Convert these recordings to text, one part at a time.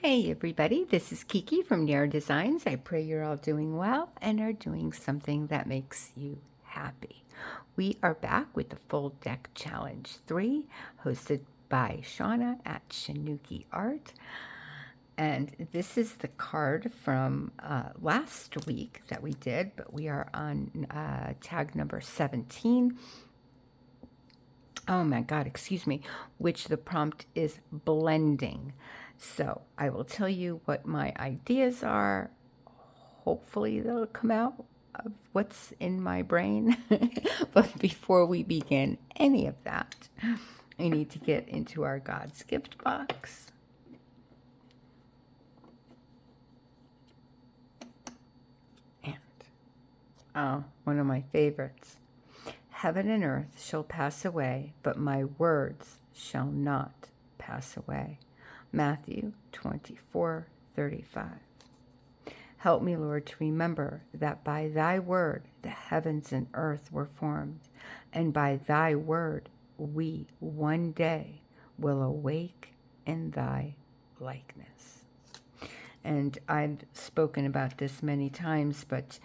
Hey everybody, this is Kiki from Nair Designs. I pray you're all doing well and are doing something that makes you happy. We are back with the Full Deck Challenge 3, hosted by Shawna at Shanuki Art. And this is the card from last week that we did, but we are on tag number 17. Oh my God, excuse me, which the prompt is blending. So I will tell you what my ideas are. Hopefully they'll come out of what's in my brain. But before we begin any of that, I need to get into our God's gift box. And one of my favorites. Heaven and earth shall pass away, but my words shall not pass away. Matthew 24:35. Help me, Lord, to remember that by thy word the heavens and earth were formed, and by thy word we one day will awake in thy likeness. And I've spoken about this many times, but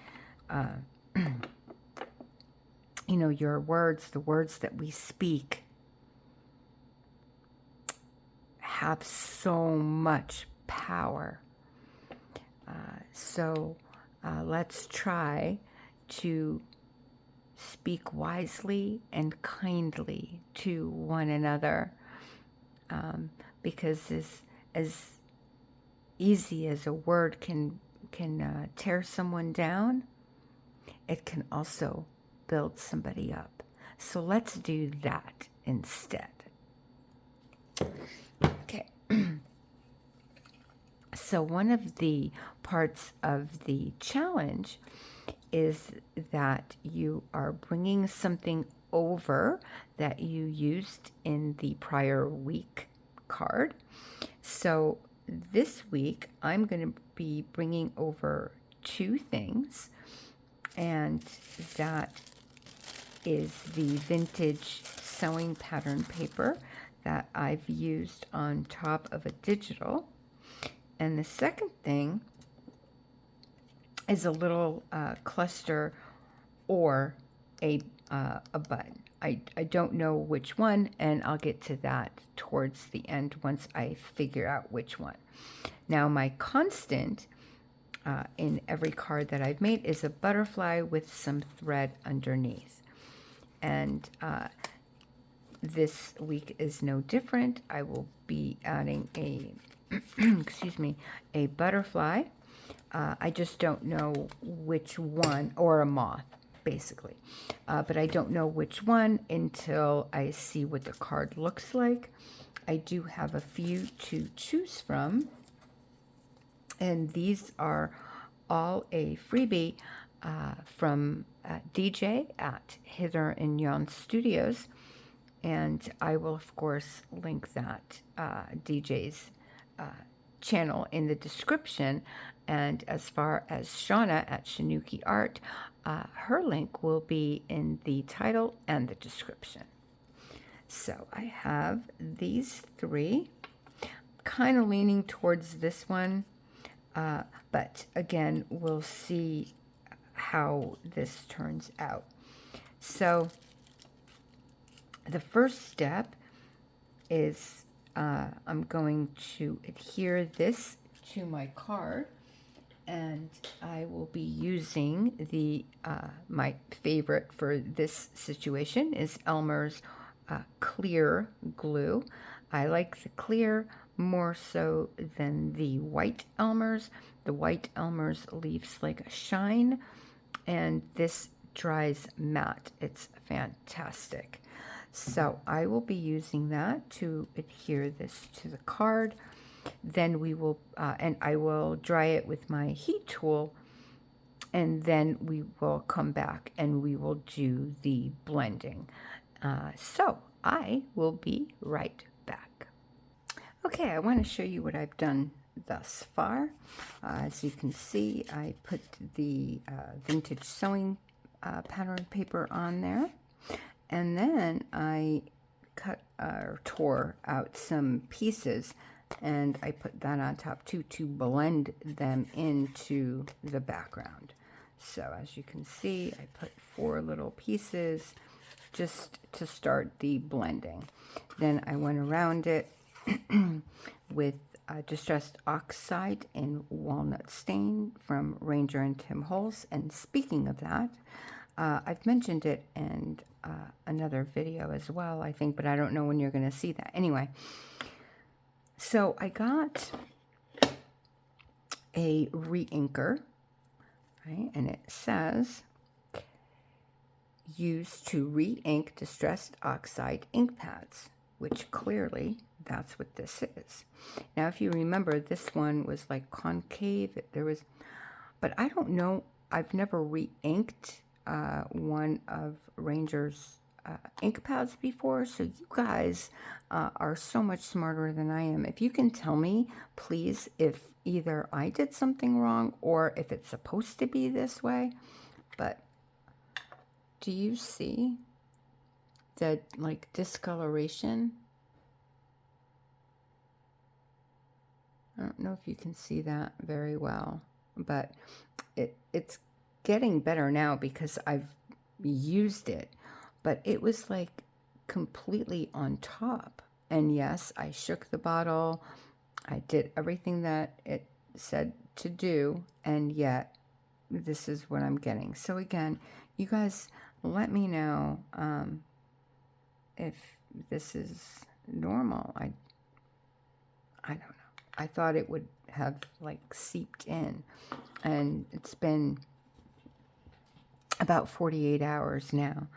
you know, your words, the words that we speak, have so much power. So let's try to speak wisely and kindly to one another, because as easy as a word can tear someone down, it can also build somebody up. So let's do that instead. Okay. So one of the parts of the challenge is that you are bringing something over that you used in the prior week card. So this week I'm going to be bringing over two things, and that is the vintage sewing pattern paper that I've used on top of a digital. And the second thing is a little cluster or a button. I don't know which one, and I'll get to that towards the end once I figure out which one. Now, my constant in every card that I've made is a butterfly with some thread underneath. And this week is no different. I will be adding a excuse me, a butterfly. I just don't know which one, or a moth, basically. But I don't know which one until I see what the card looks like. I do have a few to choose from, and these are all a freebie from DJ at Hither and Yon Studios. And I will, of course, link that DJ's channel in the description. And as far as Shawna at Shanuki Art, her link will be in the title and the description. So I have these three, kind of leaning towards this one, but again, we'll see how this turns out. So the first step is I'm going to adhere this to my card, and I will be using the my favorite for this situation is Elmer's clear glue. I like the clear more so than the white Elmer's. The white Elmer's leaves like a shine, and this dries matte. It's fantastic. So I will be using that to adhere this to the card. Then we will, and I will dry it with my heat tool, and then we will come back and we will do the blending. So I will be right back. Okay, I want to show you what I've done thus far. As you can see, I put the vintage sewing pattern paper on there. And then I cut or tore out some pieces And I put that on top too to blend them into the background. So as you can see, I put 4 little pieces just to start the blending. Then I went around it with Distressed Oxide in Walnut Stain from Ranger and Tim Holtz. And speaking of that, I've mentioned it in another video as well, I think, but I don't know when you're going to see that. Anyway, so I got a re-inker, right? And it says, used to re-ink Distressed Oxide ink pads, which clearly that's what this is. Now, if you remember, this one was like concave. There was, but I don't know. I've never re-inked one of Ranger's ink pads before, so you guys are so much smarter than I am. If you can tell me, please, if either I did something wrong or if it's supposed to be this way. But do you see the like discoloration? I don't know if you can see that very well, but it's getting better now because I've used it, but it was like completely on top. And yes, I shook the bottle. I did everything that it said to do, and yet this is what I'm getting. So again, you guys let me know if this is normal. I don't know. I thought it would have like seeped in, and it's been about 48 hours now.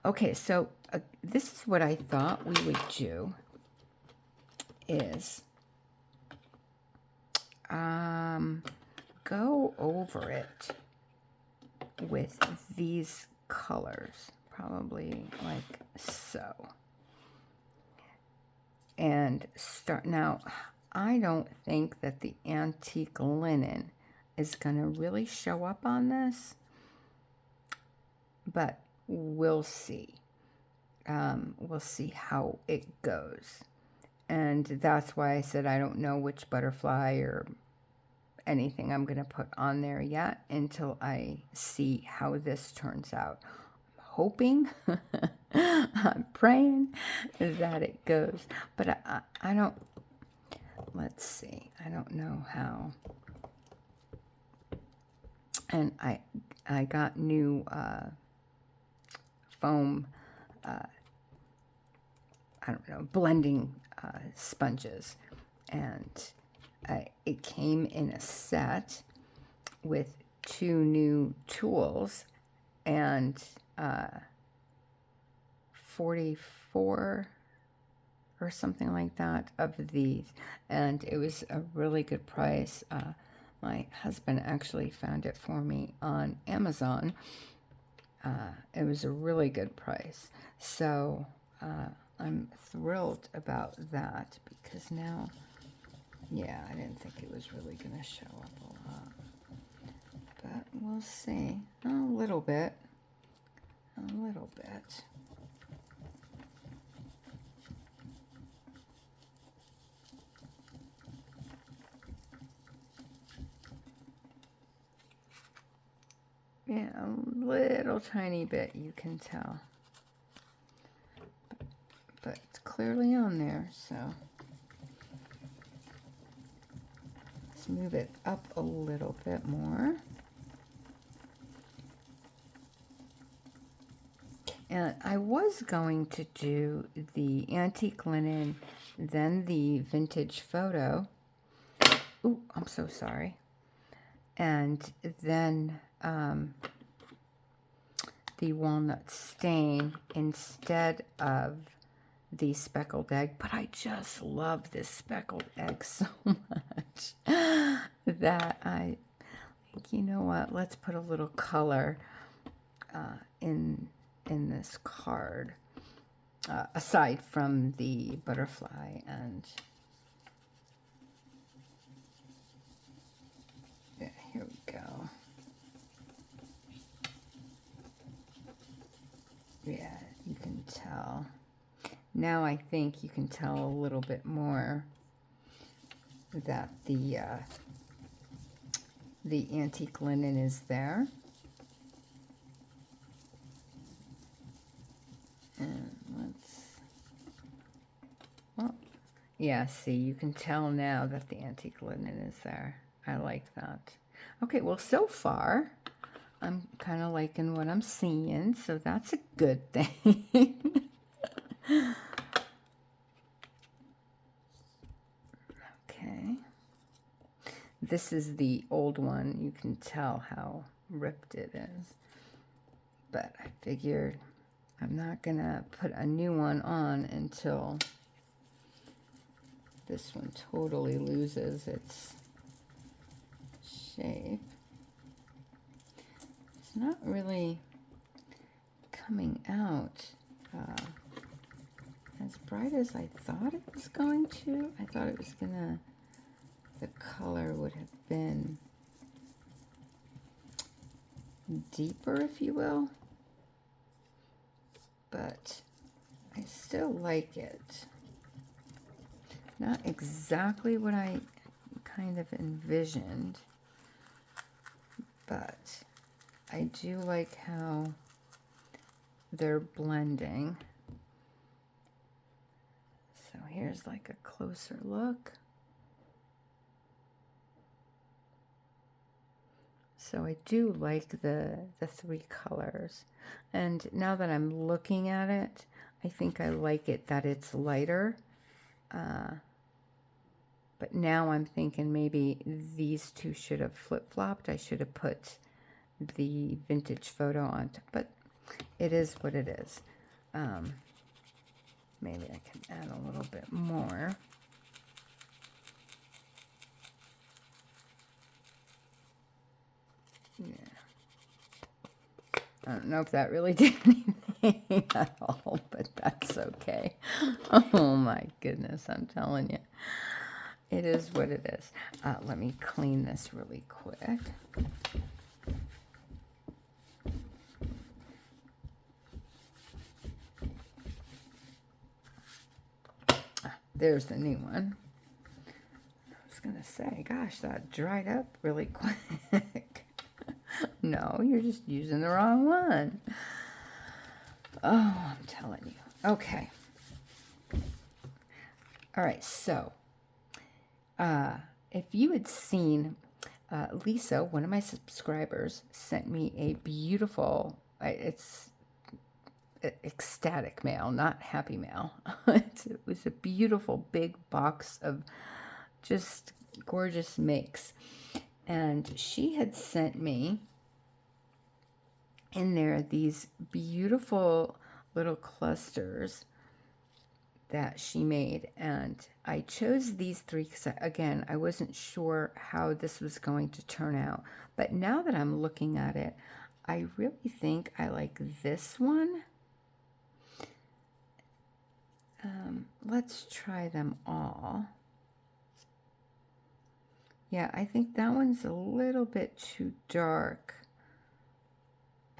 Okay, so this is what I thought we would do is go over it with these colors, probably like so. And start now. I don't think that the antique linen is going to really show up on this, but we'll see. We'll see how it goes. And that's why I said I don't know which butterfly or anything I'm going to put on there yet until I see how this turns out. I'm hoping, I'm praying that it goes, but I don't. Let's see. I don't know how. And I got new foam, I don't know, blending sponges. And it came in a set with 2 new tools and 44 or something like that of these, and it was a really good price. My husband actually found it for me on Amazon. It was a really good price, so I'm thrilled about that because now, yeah, I didn't think it was really going to show up a lot, but we'll see. A little bit. Yeah, a little tiny bit, you can tell. But it's clearly on there, so let's move it up a little bit more. And I was going to do the antique linen, then the vintage photo. Ooh, I'm so sorry. And then the walnut stain instead of the speckled egg. But I just love this speckled egg so much that I think, you know what, let's put a little color in this card, aside from the butterfly. And yeah, here we go. Yeah, you can tell. Now I think you can tell a little bit more. that the antique linen is there. And well, yeah, see, you can tell now that the antique linen is there. I like that. Okay, well, so far, I'm kind of liking what I'm seeing, so that's a good thing. Okay. This is the old one. You can tell how ripped it is. But I figured I'm not going to put a new one on until this one totally loses its shape. It's not really coming out as bright as I thought it was going to. I thought it was gonna, the color would have been deeper, if you will, but I still like it. Not exactly what I kind of envisioned, but I do like how they're blending. So here's like a closer look. So I do like the three colors. And now that I'm looking at it, I think I like it that it's lighter. But now I'm thinking maybe these two should have flip-flopped. I should have put the vintage photo on, but it is what it is. Maybe I can add a little bit more. Yeah. I don't know if that really did anything at all, but that's okay. Oh my goodness, I'm telling you. It is what it is. Let me clean this really quick. There's the new one. I was going to say, gosh, that dried up really quick. No, you're just using the wrong one. Oh, I'm telling you. Okay. All right, so if you had seen, Lisa, one of my subscribers, sent me a beautiful, it's ecstatic mail, not happy mail. It was a beautiful big box of just gorgeous makes. And she had sent me in there these beautiful little clusters that she made, and I chose these three because, again, I wasn't sure how this was going to turn out, but now that I'm looking at it, I really think I like this one. Let's try them all. Yeah, I think that one's a little bit too dark,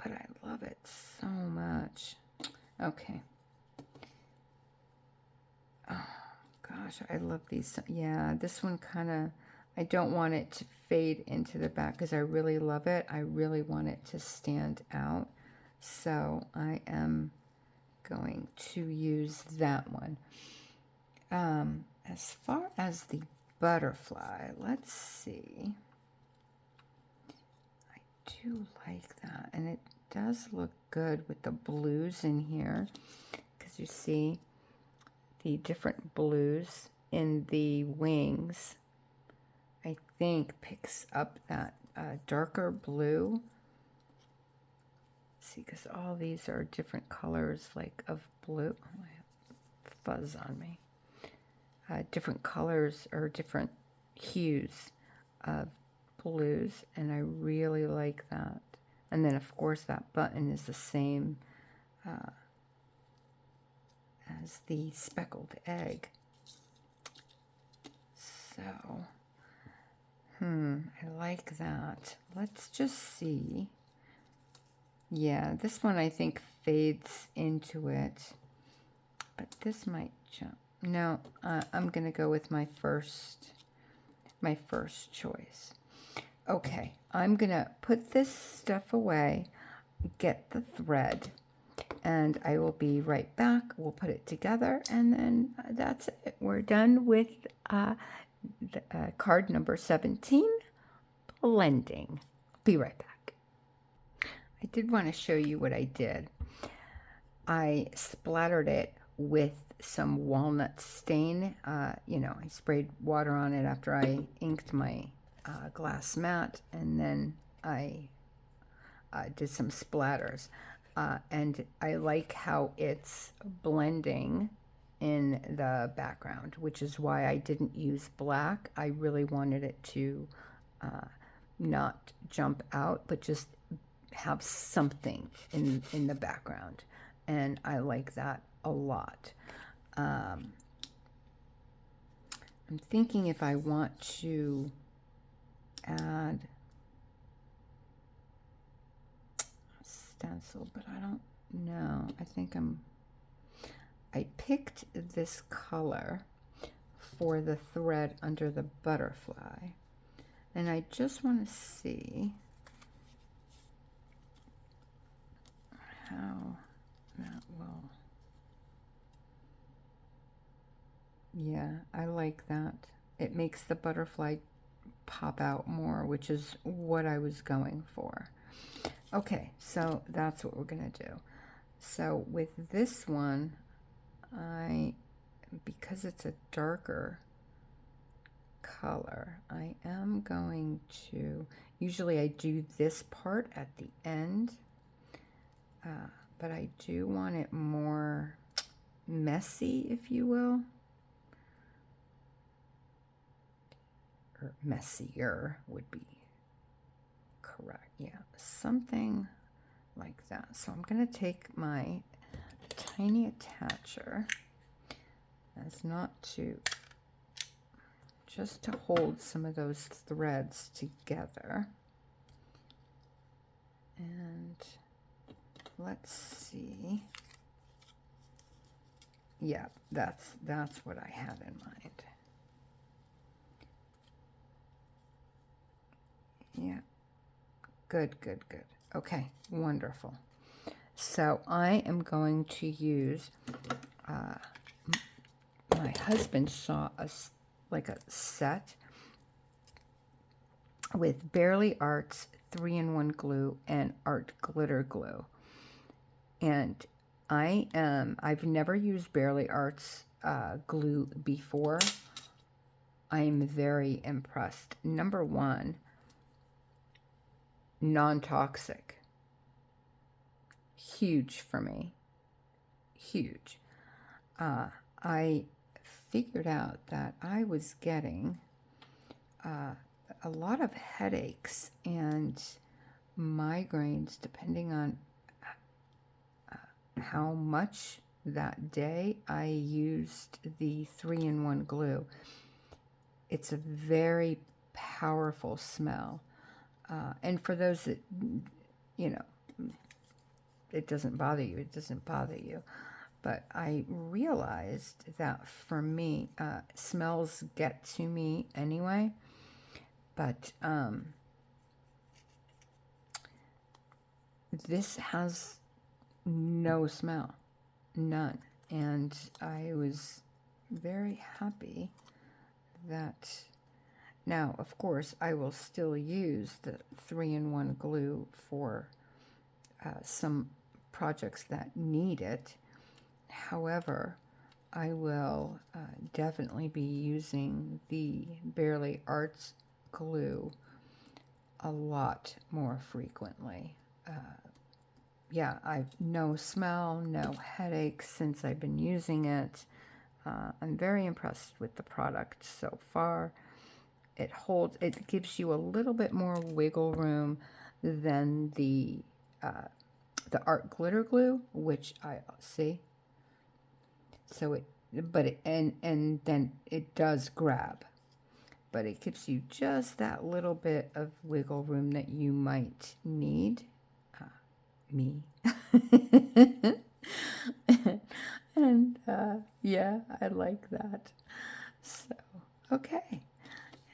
but I love it so much. Okay. Oh, gosh, I love these. Yeah, this one kind of, I don't want it to fade into the back because I really love it. I really want it to stand out. So I am going to use that one. As far as the butterfly, let's see. I do like that, and it does look good with the blues in here, because you see the different blues in the wings. I think picks up that darker blue. See, because all these are different colors, like of blue. Oh, I have fuzz on me. Different colors or different hues of blues, and I really like that. And then, of course, that button is the same as the speckled egg. So, I like that. Let's just see. Yeah, this one I think fades into it, but this might jump. No, I'm going to go with my first my first choice. Okay, I'm gonna put this stuff away, get the thread, and I will be right back. We'll put it together, and then that's it. We're done with card number 17, blending. Be right back. I did want to show you what I did. I splattered it with some walnut stain. You know, I sprayed water on it after I inked my glass mat, and then I did some splatters. And I like how it's blending in the background, which is why I didn't use black. I really wanted it to not jump out, but just have something in the background. And I like that a lot. I'm thinking if I want to add a stencil, but I don't know. I think I picked this color for the thread under the butterfly, and I just want to see how that will. Yeah, I like that. It makes the butterfly pop out more, which is what I was going for. Okay, so that's what we're gonna do. So with this one, because it's a darker color, I am going to, usually I do this part at the end, but I do want it more messy, if you will. Or messier would be correct. Yeah, something like that. So I'm going to take my tiny attacher, as not to, just to hold some of those threads together. And let's see. Yeah, that's what I had in mind. Yeah, good. Okay, wonderful. So I am going to use, my husband saw a set with Barely Arts 3-in-1 glue and art glitter glue. And I've never used Barely Arts glue before. I'm very impressed. Number one, non-toxic. Huge for me. Huge. I figured out that I was getting a lot of headaches and migraines depending on how much that day I used the 3-in-1 glue. It's a very powerful smell. And for those that, you know, it doesn't bother you, it doesn't bother you. But I realized that for me, smells get to me anyway. But this has no smell, none. And I was very happy that. Now, of course, I will still use the 3-in-1 glue for some projects that need it. However, I will definitely be using the Barely Arts glue a lot more frequently. Yeah, I've no smell, no headaches since I've been using it. I'm very impressed with the product so far. It gives you a little bit more wiggle room than the art glitter glue, which I see. So and then it does grab, but it gives you just that little bit of wiggle room that you might need. Me. And yeah, I like that. So, okay.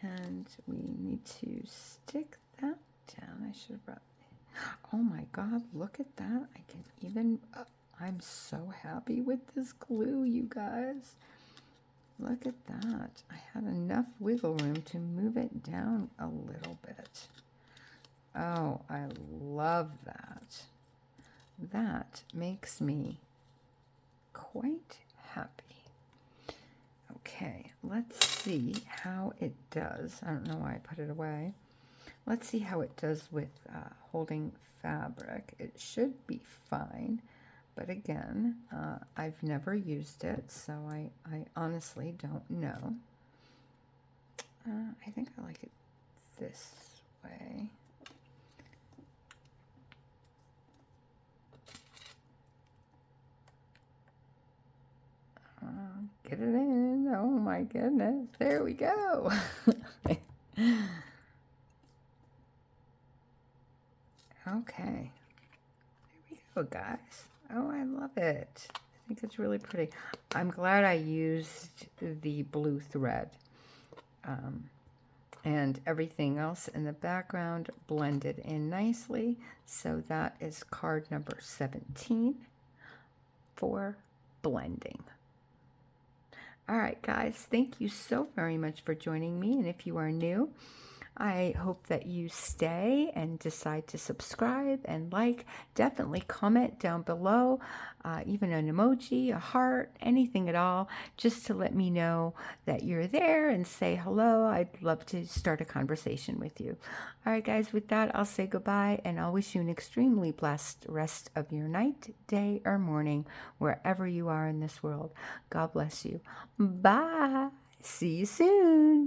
And we need to stick that down. I should have brought, oh my God, look at that. I can even, I'm so happy with this glue, you guys. Look at that. I had enough wiggle room to move it down a little bit. Oh, I love that. That makes me quite happy. Okay, let's see how it does. I don't know why I put it away. Let's see how it does with holding fabric. It should be fine, but again, I've never used it, so I honestly don't know. I think I like it this way. Get it in. Oh my goodness. There we go. Okay. There we go, guys. Oh, I love it. I think it's really pretty. I'm glad I used the blue thread. And everything else in the background blended in nicely. So that is card number 17 for blending. All right, guys, thank you so very much for joining me. And if you are new, I hope that you stay and decide to subscribe and like. Definitely comment down below, even an emoji, a heart, anything at all, just to let me know that you're there and say hello. I'd love to start a conversation with you. All right, guys, with that, I'll say goodbye, and I'll wish you an extremely blessed rest of your night, day, or morning, wherever you are in this world. God bless you. Bye. See you soon.